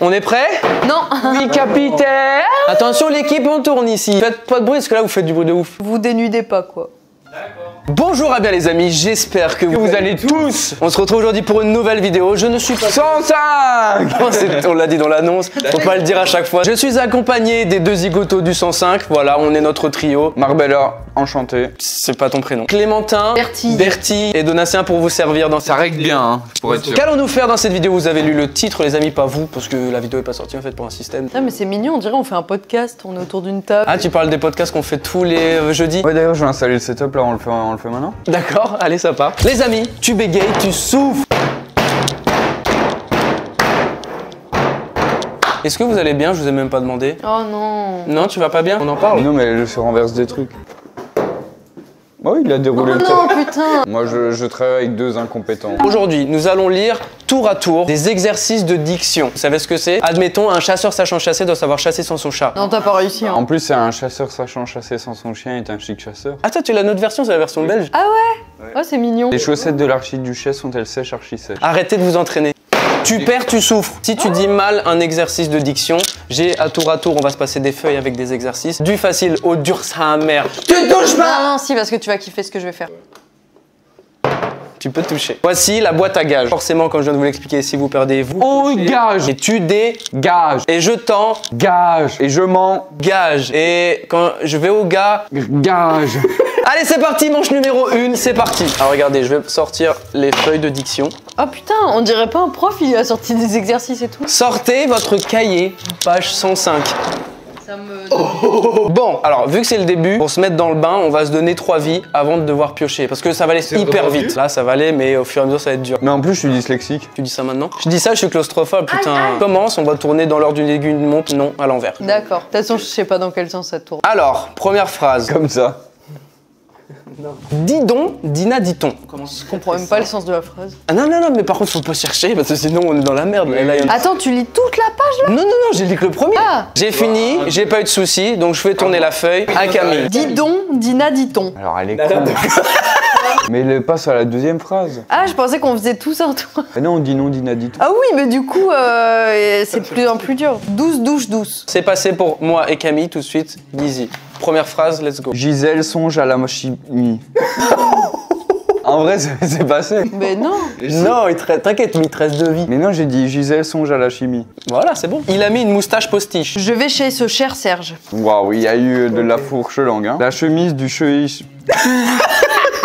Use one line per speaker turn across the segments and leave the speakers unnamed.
On est prêt?
Non.
Oui, capitaine. Attention, l'équipe, on tourne ici. Faites pas de bruit, parce que là, vous faites du bruit de ouf.
Vous dénudez pas, quoi.
Bonjour à bien les amis, j'espère que vous allez tous. On se retrouve aujourd'hui pour une nouvelle vidéo. Je ne suis pas 105. On l'a dit dans l'annonce, faut pas le dire à chaque fois. Je suis accompagné des deux zigotos du 105. Voilà, on est notre trio.
Marbella, enchanté.
C'est pas ton prénom. Clémentin,
Bertie
et Donatien pour vous servir dans
Ça règle bien, hein, pour être sûr.
Qu'allons-nous faire dans cette vidéo? Vous avez lu le titre les amis, pas vous, parce que la vidéo est pas sortie en fait pour un système.
Non mais c'est mignon, on dirait on fait un podcast, on est autour d'une table.
Ah, tu parles des podcasts qu'on fait tous les jeudis?
Ouais, d'ailleurs, je vais installer le setup là, on le fait maintenant.
D'accord, allez, ça part. Les amis, tu bégayes, tu souffles. Est-ce que vous allez bien? Je vous ai même pas demandé.
Oh non.
Non, tu vas pas bien? On en parle?
Non, mais elle se renverse des trucs. Oh, il a déroulé
Oh
le
non,
test.
putain.
Moi, je travaille avec deux incompétents.
Aujourd'hui, nous allons lire tour à tour des exercices de diction. Vous savez ce que c'est? Admettons, un chasseur sachant chasser doit savoir chasser sans son chat.
Non, t'as pas réussi, hein.
En plus, c'est un chasseur sachant chasser sans son chien est un chic chasseur.
Ah, toi, tu l'as notre version, c'est la version belge.
Ah ouais? Oh, c'est mignon.
Les chaussettes de l'archiduchesse sont-elles sèches, archi-sèches?
Arrêtez de vous entraîner. Tu perds, tu souffres. Si tu dis mal un exercice de diction, j'ai à tour, on va se passer des feuilles avec des exercices. Du facile au dur, sa mère. Tu touches pas!
Non, non, si, parce que tu vas kiffer ce que je vais faire.
Tu peux toucher. Voici la boîte à gages. Forcément, comme je viens de vous l'expliquer, si vous perdez, vous
Oh, gage!
et tu
Gage!
et je t'en
Gage! Et je m'en
gage. Et quand je vais au gars...
gage!
Allez, c'est parti, manche numéro 1, c'est parti. Alors regardez, je vais sortir les feuilles de diction.
Oh putain, on dirait pas un prof, il a sorti des exercices et tout.
Sortez votre cahier, page 105.
Ça me...
Bon, alors vu que c'est le début, pour se mettre dans le bain, on va se donner 3 vies avant de devoir piocher. Parce que ça va aller hyper vite. Là, ça va aller, mais au fur et à mesure, ça va être dur.
Mais en plus, je suis dyslexique.
Tu dis ça maintenant? Je dis ça, je suis claustrophobe, putain. Commence, on va tourner dans l'ordre d'une aiguille d'une montre, non, à l'envers.
D'accord. De toute façon, je sais pas dans quel sens ça tourne.
Alors, première phrase.
Comme ça.
Dis donc, Dina, dit-on.
Je comprends même pas le sens de la phrase.
Ah non, non, non, mais par contre, faut pas chercher, parce que sinon, on est dans la merde. Là, il y en a-
Attends, tu lis toute la page là?
Non, non, non, j'ai lu que le premier.
Ah.
J'ai fini, j'ai pas eu de soucis, donc je fais tourner la feuille à Camille.
Dis donc, Dina, dit-on.
Alors, elle est con. Mais elle passe à la deuxième phrase.
Ah, je pensais qu'on faisait tous un tour.
Mais non, on dit non, Dina dit tout.
Ah oui, mais du coup, c'est de plus en plus dur. 12, douche, douce.
C'est passé pour moi et Camille tout de suite, Dizzy. Première phrase, let's go.
Gisèle songe à la chimie. En vrai, c'est passé.
Mais non.
Non, t'inquiète, il te reste 2 vies.
Mais non, j'ai dit Gisèle songe à la chimie.
Voilà, c'est bon. Il a mis une moustache postiche.
Je vais chez ce cher Serge.
Waouh, il y a eu de la fourche langue. Hein. La chemise du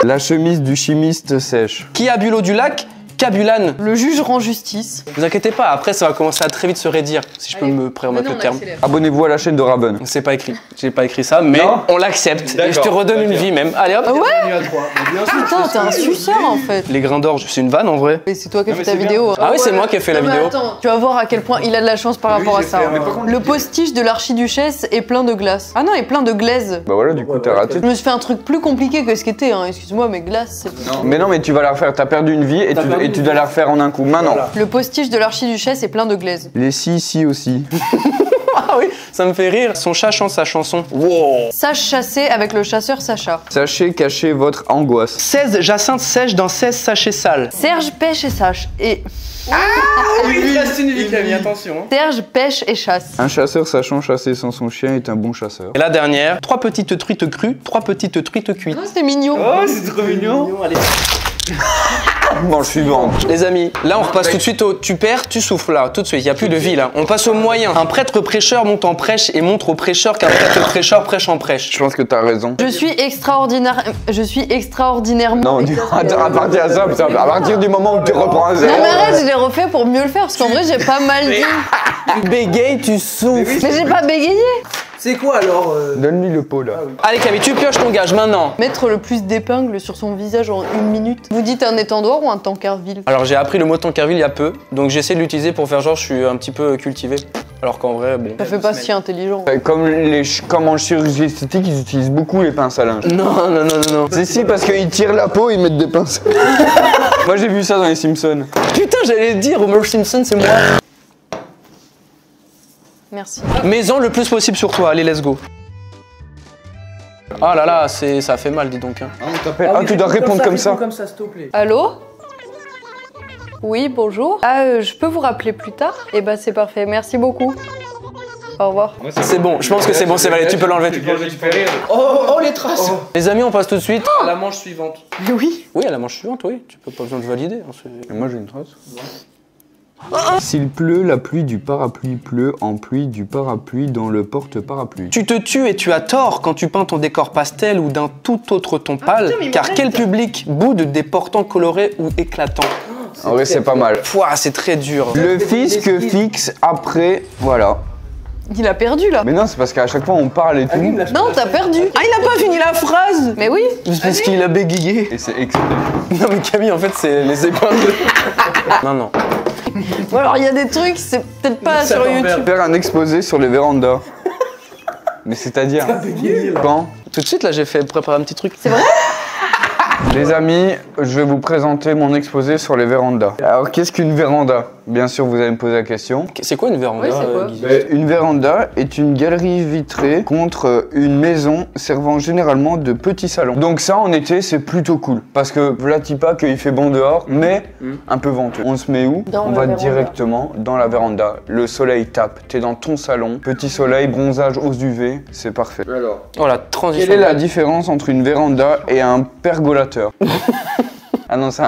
La chemise du chimiste sèche.
Qui a bu l'eau du lac? Cabulane.
Le juge rend justice.
Vous inquiétez pas, après ça va commencer à très vite se raidir, si je peux me permettre le terme.
Abonnez-vous à la chaîne de Raben.
C'est pas écrit, j'ai pas écrit ça, mais
Non.
on l'accepte. Et je te redonne une vie même. Allez hop.
Ah ouais? Putain, t'es un suceur en fait.
Les grains d'orge, c'est une vanne en vrai.
Mais c'est toi qui as fait ta vidéo.
Ah oui, c'est moi qui ai fait la
Non, mais
vidéo.
attends, tu vas voir à quel point il a de la chance par rapport à ça. Le postiche de l'archiduchesse est plein de glace. Ah non, il est plein de glaise.
Bah voilà, du coup, t'as raté.
Je me suis fait un truc plus compliqué que ce qu'était, hein. Excuse-moi, mais glace, c'est...
Mais non, mais tu vas la refaire. T'as perdu une vie et tu dois la refaire en un coup. Maintenant.
Le postiche de l'archiduchesse est plein de glaise.
Les si aussi.
Ah oui, ça me fait rire. Son chat chante sa chanson. Wow.
Sache chasser avec le chasseur Sacha.
Sachez cacher votre angoisse.
16 jacinthes sèches dans 16 sachets sales.
Serge pêche et sache. Et...
Il reste une vie, Camille, attention.
Serge pêche et chasse.
Un chasseur sachant chasser sans son chien est un bon chasseur.
Et la dernière, 3 petites truites crues, 3 petites truites cuites.
Oh, c'est mignon.
Oh, c'est trop mignon. Allez.
Bon, suivant.
Les amis, là on repasse tout de suite au tu perds, tu souffles là, tout de suite, il n'y a plus de vie là. On passe au moyen. Un prêtre prêcheur monte en prêche et montre au prêcheur qu'un prêtre prêcheur prêche en prêche.
Je pense que t'as raison.
Je suis extraordinaire. Je suis extraordinairement.
Non, à partir de ça, putain, à partir du moment où tu reprends un zéro.
Non mais arrête, je l'ai refait pour mieux le faire parce qu'en vrai j'ai pas mal dit.
Tu bégayes, tu souffles.
Mais j'ai pas bégayé.
C'est quoi alors
Donne-lui le pot là.
Allez Camille, tu pioches ton gage maintenant.
Mettre le plus d'épingles sur son visage en 1 minute. Vous dites un étendoir ou un tankerville?
Alors j'ai appris le mot tankerville il y a peu, donc j'essaie de l'utiliser pour faire genre je suis un petit peu cultivé. Alors qu'en vrai, bon.
Ça fait pas si intelligent.
Comme en chirurgie esthétique, ils utilisent beaucoup les pinces à linge.
Non, non, non, non, non.
C'est si, parce qu'ils tirent la peau, ils mettent des pinces. Moi j'ai vu ça dans les Simpsons.
Putain, j'allais dire, Homer Simpson, c'est moi.
Merci.
Mets-en le plus possible sur toi, allez, let's go. Ah là là, ça fait mal, dis donc. Hein.
Ah, tu dois répondre comme ça.
Comme ça, s'il te plaît.
Allô? Oui, bonjour. Ah, je peux vous rappeler plus tard? Eh ben, c'est parfait. Merci beaucoup. Au revoir.
C'est bon, je pense que c'est bon, c'est validé. Tu peux l'enlever.
Oh, les traces.
Les amis, on passe tout de suite.
À la manche suivante.
Oui.
Oui, à la manche suivante, oui. Tu peux pas besoin de valider. Hein,
Et moi j'ai une trace. S'il pleut, la pluie du parapluie pleut en pluie du parapluie dans le porte-parapluie.
Tu te tues et tu as tort quand tu peins ton décor pastel ou d'un tout autre ton pâle, car quel public boude des portants colorés ou éclatants?
En vrai, c'est pas mal.
Pouah, c'est très dur.
Le fisc fixe après, voilà.
Il a perdu là.
Mais non, c'est parce qu'à chaque fois on parle et tout.
Non, t'as perdu.
Ah, il a pas fini la phrase.
Mais oui.
C'est parce qu'il a bégayé.
Et c'est excellent.
Non mais Camille, en fait, c'est les épingles. Non, non.
Bon, alors il y a des trucs, c'est peut-être pas sur YouTube.
Faire un exposé sur les vérandas. Mais c'est-à-dire quand?
Tout de suite, là, j'ai fait préparer un petit truc.
C'est vrai?
Les amis, je vais vous présenter mon exposé sur les vérandas. Alors, qu'est-ce qu'une véranda? Bien sûr, vous allez me poser la question.
C'est quoi une véranda?
Oui, c'est quoi
Guy?
Une véranda est une galerie vitrée contre une maison servant généralement de petits salons. Donc ça, en été, c'est plutôt cool. Parce que, voilà, dis pas qu'il fait bon dehors, mais un peu venteux. On se met où? On va directement dans la véranda. Le soleil tape, t'es dans ton salon. Petit soleil, bronzage, hausse UV, c'est parfait.
Alors,
Oh, la transition.
Quelle est la différence entre une véranda et un pergolateur? Ah non, c'est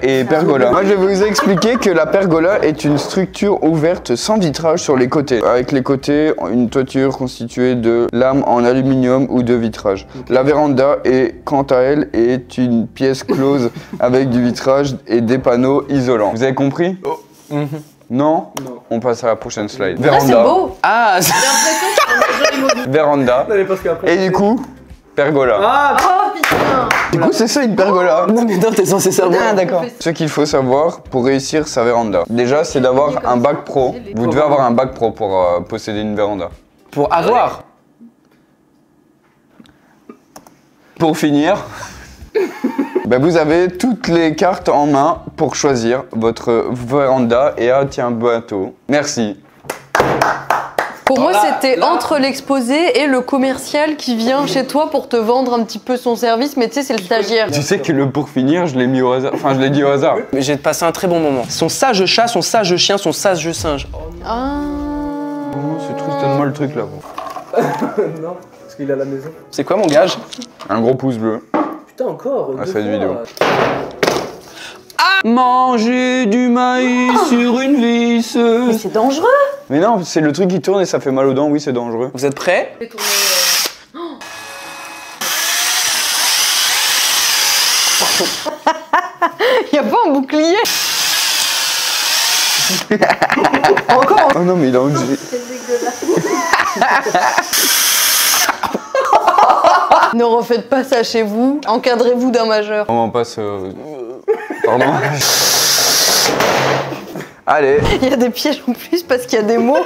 et pergola. Moi, je vais vous expliquer que la pergola est une structure ouverte sans vitrage sur les côtés. Avec les côtés, une toiture constituée de lames en aluminium ou de vitrage. La véranda, quant à elle, est une pièce close avec du vitrage et des panneaux isolants. Vous avez compris? Non?
non.
On passe à la prochaine slide.
Ah, c'est beau.
Ah,
Véranda. Et du coup, pergola.
Oh putain.
Du coup, c'est ça une pergola.
non mais non, t'es censé savoir.
Ah, d'accord. Ce qu'il faut savoir pour réussir sa véranda, déjà, c'est d'avoir un bac pro. Vous devez avoir un bac pro pour posséder une véranda.
Pour avoir.
Pour finir, ben vous avez toutes les cartes en main pour choisir votre véranda et tiens, bateau. Merci.
Pour moi, c'était entre l'exposé et le commercial qui vient chez toi pour te vendre un petit peu son service, mais tu sais, c'est le stagiaire.
Tu sais que le pour finir, je l'ai mis au hasard. Enfin, je l'ai dit au hasard.
Mais j'ai passé un très bon moment. Son sage chat, son sage chien, son sage singe.
Ah.
Oh, c'est triste, donne-moi le truc là.
Non, parce qu'il est à la maison.
C'est quoi mon gage?
Un gros pouce bleu.
Putain, encore.
À cette vidéo.
Manger du maïs sur une vis.
Mais c'est dangereux.
Mais non, c'est le truc qui tourne et ça fait mal aux dents, oui, c'est dangereux.
Vous êtes prêts?
Y a pas un bouclier.
Oh non, mais il a enlevé.
Ne refaites pas ça chez vous. Encadrez-vous d'un majeur.
On passe. Pardon. Allez.
Il y a des pièges en plus parce qu'il y a des mots.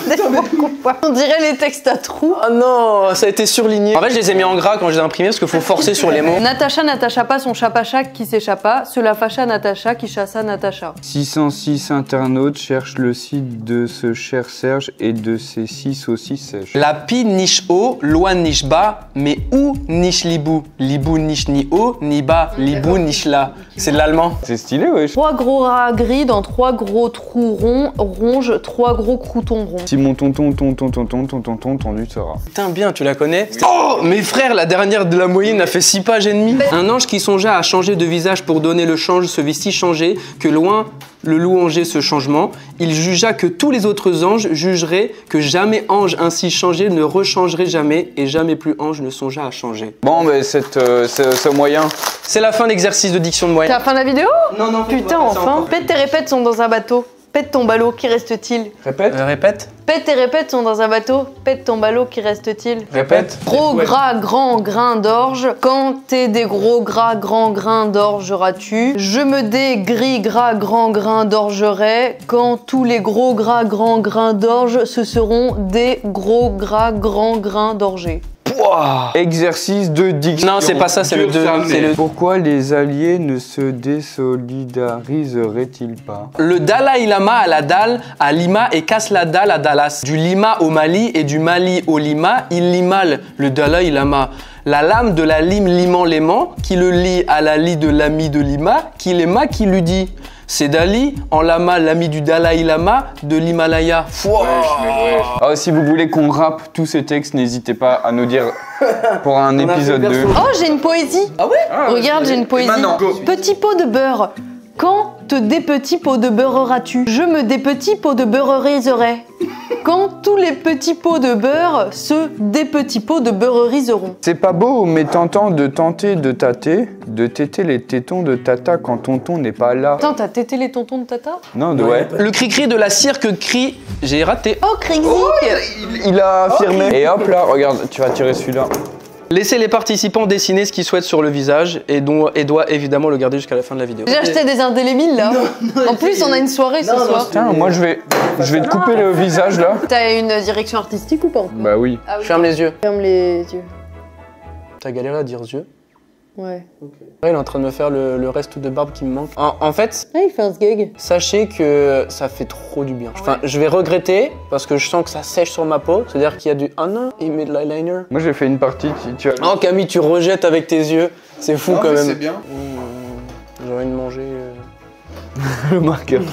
Des mots qu'on voit. On dirait les textes à trous.
Oh non, ça a été surligné. En fait, je les ai mis en gras quand je les ai imprimés parce qu'il faut forcer sur les mots.
Natacha n'attacha pas son chapacha qui s'échappa. Cela fâcha Natacha qui chassa Natacha.
606 internautes cherchent le site de ce cher Serge et de ses 6 saucisses sèches.
La pi niche haut, loin niche bas, mais où niche libou? Libou niche ni haut, ni bas, libou niche là. C'est de l'allemand.
C'est stylé, ouais.
3 gros rats gris dans 3 gros trous ronds, ronge 3 gros croutons ronds.
Si mon tonton tendu sera.
Putain, bien, tu la connais? Oh, mes frères, la dernière de la moyenne a fait 6 pages et demie. Un ange qui songea à changer de visage pour donner le change se vit si changé que loin le louangeait ce changement. Il jugea que tous les autres anges jugeraient que jamais ange ainsi changé ne rechangerait jamais et jamais plus ange ne songea à changer.
Bon, mais ce moyen.
C'est la fin de l'exercice de diction de
C'est
moyenne.
la fin de la vidéo?
Non, non,
Putain, enfin. Pète tes répètes sont dans un bateau. Pète ton ballot, qui reste-t-il?
Répète.
Répète.
Pète tes répètes sont dans un bateau. Pète ton ballot, qui reste-t-il?
Répète.
Gros gras grand grain d'orge, quand t'es des gros gras grands grains d'orgeras-tu? Je me des gris gras grands grains d'orgerai, quand tous les gros gras grands grains d'orge ce seront des gros gras grands grains d'orgés.
Wouah.
Exercice de diction.
Non, c'est pas ça, c'est le 2.
Pourquoi les alliés ne se désolidariseraient-ils pas?
Le Dalai Lama a la dalle à Lima et casse la dalle à Dallas. Du Lima au Mali et du Mali au Lima, il limale le Dalai Lama. La lame de la lime limant l'aimant, qui le lie à la lie de l'ami de Lima, qui l'aima, qui lui dit. C'est Dali, en lama, l'ami du Dalai Lama, de l'Himalaya.
Ah, si vous voulez qu'on rappe tous ces textes, n'hésitez pas à nous dire pour un épisode 2.
Oh, j'ai une poésie.
Ah ouais?
Regarde, j'ai une poésie.
Maintenant, go.
Petit pot de beurre. Quand te des petits pots de beurreras-tu? Je me des petits pots de beurreriserai. Quand tous les petits pots de beurre se des petits pots de beurreriseront.
C'est pas beau, mais tentant de tenter de tâter, de téter les tétons de tata quand tonton n'est pas là.
Attends, t'as tété les tontons de tata?
Non, ouais.
Le cri-cri de la cirque crie. J'ai raté.
Oh, Krixik.
Il a affirmé. Et hop là, regarde, tu vas tirer celui-là.
Laissez les participants dessiner ce qu'ils souhaitent sur le visage et doit évidemment le garder jusqu'à la fin de la vidéo.
J'ai acheté des indélébiles là. En plus, on a une soirée ce soir.
Tiens, moi je vais te couper le visage là.
T'as une direction artistique ou pas?
Bah oui.
Ah oui.
Ferme les yeux.
Ferme les yeux.
T'as galéré à dire yeux.
Ouais.
Là, il est en train de me faire le reste de barbe qui me manque. En fait,
Ah, il fait un sgeg.
sachez que ça fait trop du bien. Enfin, je vais regretter parce que je sens que ça sèche sur ma peau. C'est-à-dire qu'il y a du... Ah non, il met de l'eyeliner.
Moi j'ai fait une partie, tu as...
Oh Camille, tu rejettes avec tes yeux. C'est fou quand même.
c'est bien.
J'ai envie de manger...
Le marqueur.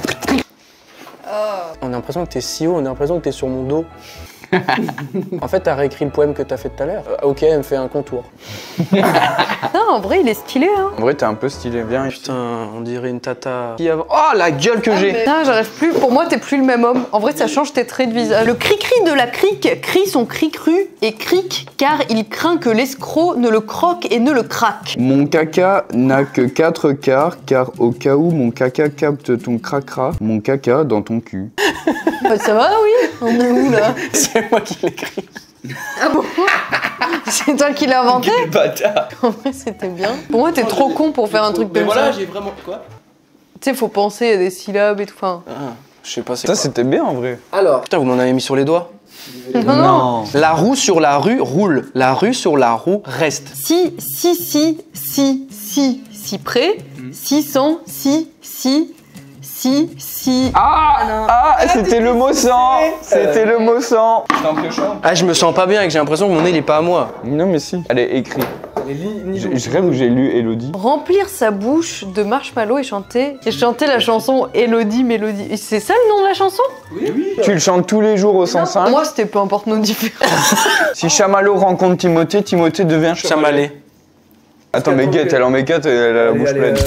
On a l'impression que t'es si haut, on a l'impression que t'es sur mon dos. En fait, t'as réécrit le poème que t'as fait tout à l'heure. Ok, elle me fait un contour.
Non, en vrai, il est stylé, hein.
En vrai t'es un peu stylé, viens ici.
Putain, on dirait une tata. Oh, la gueule que j'ai.
Putain, j'arrive plus. Pour moi, t'es plus le même homme. En vrai, ça change tes traits de visage. Le cri-cri de la crique crie son cri cru et crique car il craint que l'escroc ne le croque et ne le craque.
Mon caca n'a que 4 quarts, car au cas où mon caca capte ton cracra, mon caca dans ton cul.
Ça va, oui? On est où là?
C'est moi qui l'écris.
Ah bon? C'est toi qui l'as inventé?
Bâtard.
En vrai, c'était bien. Pour moi, t'es trop con pour faire un truc
Mais
comme
voilà,
ça.
j'ai vraiment. Quoi?
Tu sais, faut penser à des syllabes et tout. Enfin.
Je sais pas c'est
Ça
quoi.
c'était bien en vrai.
Alors.
Putain, vous m'en avez mis sur les doigts.
Non.
La roue sur la rue roule. La rue sur la roue reste.
Si près. 600, si.
Ah, c'était le mot sang. C'était le mot sang.
Ah, je me sens pas bien et que j'ai l'impression que mon nez il est pas à moi.
Non mais si. Elle est écrite. Je rêve où j'ai lu Elodie.
Remplir sa bouche de marshmallow et chanter la chanson Elodie Mélodie. C'est ça le nom de la chanson?
Tu le chantes tous les jours au 105.
Moi, c'était peu importe nos différences.
Si Chamallow rencontre Timothée, Timothée devient
Chamalé.
Attends mais Guette, elle en met 4 et elle a la bouche pleine.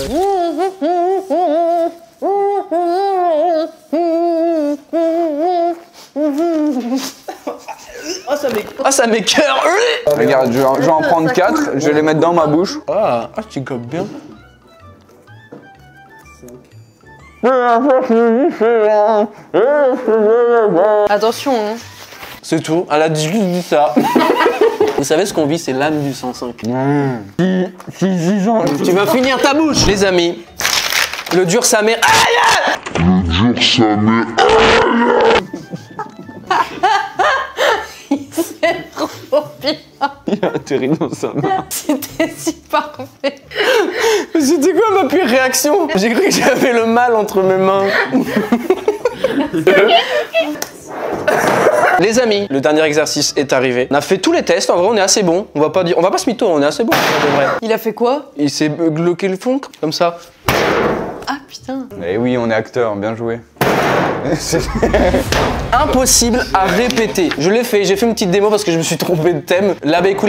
Ah, ça m'écoeure.
Regarde, je vais en prendre 4, je vais les mettre dans ma bouche.
Ah, tu gobes bien.
Attention, hein.
C'est tout. Elle a juste dit ça. Vous savez ce qu'on vit, c'est l'âme du 105. Tu vas finir ta bouche, les amis. Le dur sa mère. Aïe! Le dur sa mère.
C'est trop bien.
Il a atterri dans sa main.
C'était si parfait.
C'était quoi ma pire réaction? J'ai cru que j'avais le mal entre mes mains. Les amis, le dernier exercice est arrivé. On a fait tous les tests, en vrai on est assez bon. On va pas se mytho, on est assez bon en vrai.
Il a fait quoi?
Il s'est bloqué le fond, comme ça.
Ah putain.
Eh oui, on est acteur, bien joué.
Impossible à répéter. Je l'ai fait, j'ai fait une petite démo parce que je me suis trompé de thème. Labécou.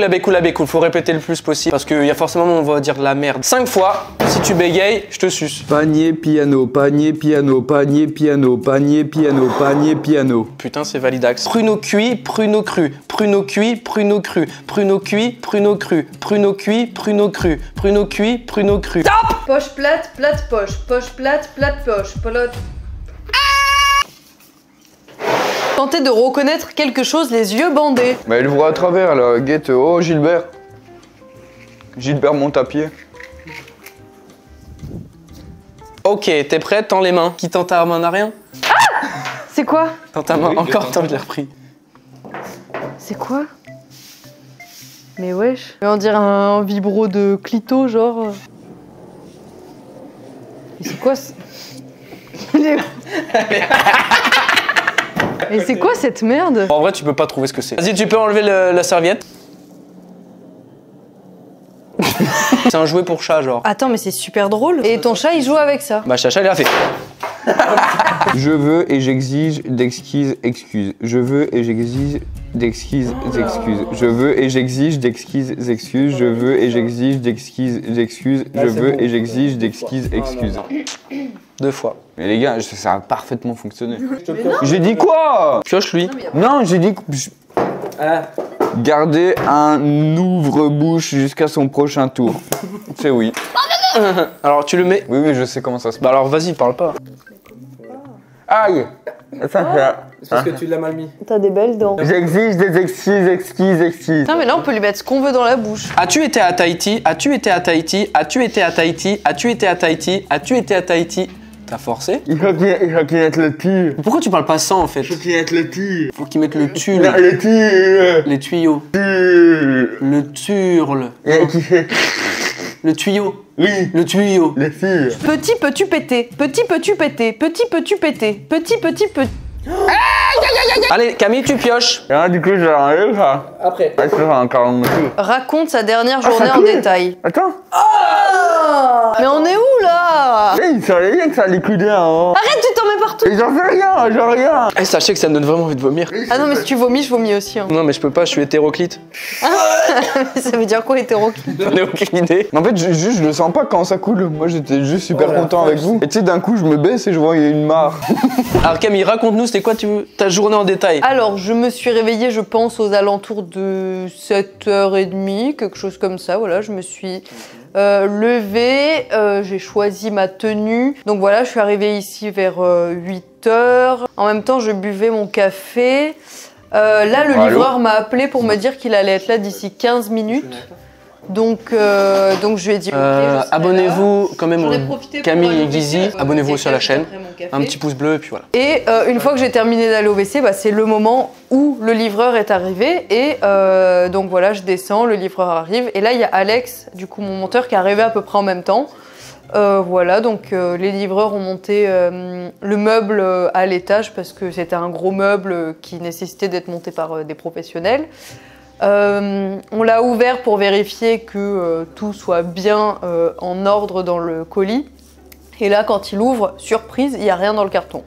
Faut répéter le plus possible parce qu'il y a forcément on va dire de la merde. 5 fois, si tu bégayes, je te suce.
Panier, piano, panier, piano, panier, piano, panier, piano, panier, piano.
Putain, c'est validax. Pruneau cuit, pruneau cru. Pruneau cuit, pruneau cru. Pruneau cuit, pruneau cru. Pruneau cuit, pruneau cru. Pruneau cuit, pruneau cru. Top!
Poche plate, plate poche. Poche plate, plate poche. Pelote. Tentez de reconnaître quelque chose les yeux bandés.
Mais elle voit à travers là, Guette. Oh Gilbert. Gilbert monte à pied.
Ok, t'es prête? Tends les mains. Qui tend ta main n'a rien?
C'est quoi?
Tends ta main, encore, tant je l'ai repris.
C'est quoi? Mais wesh. Mais on dirait un vibro de clito, genre. Mais c'est quoi Et c'est quoi cette merde?
En vrai, tu peux pas trouver ce que c'est. Vas-y, tu peux enlever la serviette. C'est un jouet pour chat, genre.
Attends, mais c'est super drôle. Et ton chat, il joue avec ça?
Bah, Chacha, il a fait.
Je veux et j'exige d'exquises excuses. Je veux et j'exige d'exquises excuses. Je veux et j'exige d'exquises excuses. Je veux et j'exige d'exquises excuses. Je veux et j'exige d'exquises excuses.
2 fois.
Mais les gars, ça a parfaitement fonctionné. J'ai dit quoi?
Pioche-lui.
Non, j'ai dit que...
Ah,
Garder un ouvre-bouche jusqu'à son prochain tour. C'est oui.
Alors, tu le mets.
Oui, je sais comment ça se passe.
Bah, alors, vas-y, parle pas.
Aïe! Ça fait...
c'est parce que tu l'as mal mis.
T'as des belles dents.
J'exige des exquises.
Non, mais là, on peut lui mettre ce qu'on veut dans la bouche.
As-tu été à Tahiti? As-tu été à Tahiti? As-tu été à Tahiti? As-tu été à Tahiti? As-tu été à Tahiti? T'as forcé?
Il faut qu'il mette le tu.
Pourquoi tu parles pas sans, en fait?
Il faut qu'il mette le tu.
Faut qu'il mette le tu,
Le tu.
les tuyaux.
Tu.
Le turle.
Qui fait...
Le tuyau.
Oui.
Le tuyau.
Les filles.
Petit peux-tu péter? Petit peux-tu péter? Petit peux-tu péter? Petit
Allez, Camille, tu pioches.
Et là, du coup, je vais enlever ça.
Après.
Je vais encore un truc.
Raconte sa dernière journée
ça
en
coule.
détail.
Attends.
Mais on est où là?
Il savait bien que ça allait couler avant.
Arrête, tu t'en mets partout.
Et j'en fais rien.
Eh, sachez que ça me donne vraiment envie de vomir.
Ah non, mais si tu vomis, je vomis aussi. Hein.
Non, mais je peux pas, je suis hétéroclite.
Ça veut dire quoi, hétéroclite?
J'en ai aucune idée.
Mais en fait, je le sens pas quand ça coule. Moi, j'étais juste super content avec vous. Et tu sais, d'un coup, je me baisse et je vois il y a une mare.
Alors, Camille, raconte-nous, c'était quoi ta journée en détail?
Alors, je me suis réveillée, je pense, aux alentours de 7h30, quelque chose comme ça. Voilà, je me suis levée, j'ai choisi ma tenue. Donc voilà, je suis arrivée ici vers 8h. En même temps, je buvais mon café. Là, le livreur m'a appelé pour me dire qu'il allait être là d'ici 15 minutes. Donc je lui ai dit ok, je serai
abonnez-vous quand même
J'en ai
au
profité pour
Camille
aller
et
au
Guizy.
WC,
Abonnez-vous aussi à la
après
chaîne.
mon café.
Un petit pouce bleu et puis voilà.
Et une fois que j'ai terminé d'aller au WC, bah, c'est le moment où le livreur est arrivé. Et donc voilà, je descends, le livreur arrive. Et là, il y a Alex, du coup mon monteur, qui est arrivé à peu près en même temps. Voilà, donc les livreurs ont monté le meuble à l'étage parce que c'était un gros meuble qui nécessitait d'être monté par des professionnels. On l'a ouvert pour vérifier que tout soit bien en ordre dans le colis. Et là, quand il ouvre, surprise, il n'y a rien dans le carton.